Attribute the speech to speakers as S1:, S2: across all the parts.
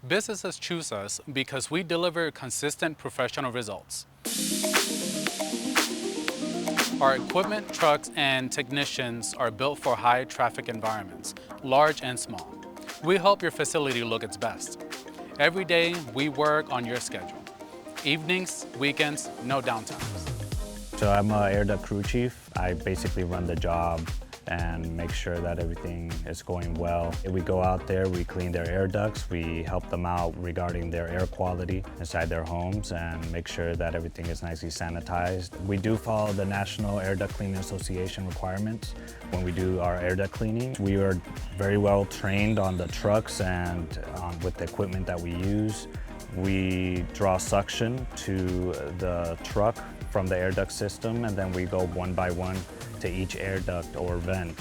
S1: Businesses choose us because we deliver consistent professional results. Our equipment, trucks, and technicians are built for high traffic environments, large and small. We help your facility look its best. Every day, we work on your schedule. Evenings, weekends, no downtimes.
S2: So I'm an air duct crew chief. I basically run the job and make sure that everything is going well. We go out there, we clean their air ducts, we help them out regarding their air quality inside their homes and make sure that everything is nicely sanitized. We do follow the National Air Duct Cleaning Association requirements when we do our air duct cleaning. We are very well trained on the trucks and with the equipment that we use. We draw suction to the truck from the air duct system, and then we go one by one to each air duct or vent.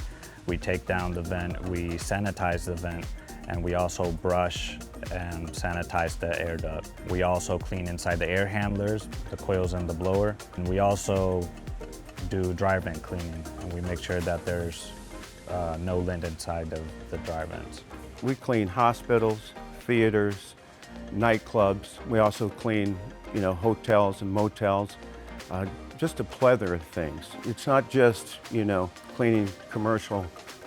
S2: We take down the vent, we sanitize the vent, and we also brush and sanitize the air duct. We also clean inside the air handlers, the coils and the blower. And we also do dry vent cleaning, and we make sure that there's no lint inside of the dry vents.
S3: We clean hospitals, theaters, nightclubs. We also clean, hotels and motels. Just a plethora of things. It's not just, cleaning commercial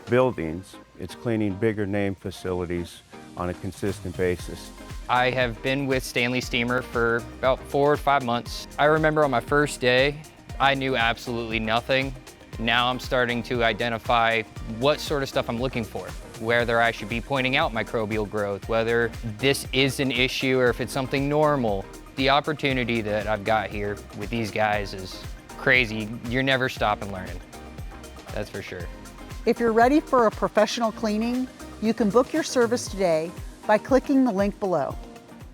S3: buildings. It's cleaning bigger name facilities on a consistent basis.
S4: I have been with Stanley Steemer for about 4 or 5 months. I remember on my first day, I knew absolutely nothing. Now I'm starting to identify what sort of stuff I'm looking for, whether I should be pointing out microbial growth, whether this is an issue or if it's something normal. The opportunity that I've got here with these guys is crazy. You're never stopping learning, that's for sure.
S5: If you're ready for a professional cleaning, you can book your service today by clicking the link below.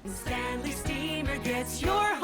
S6: Stanley Steemer gets your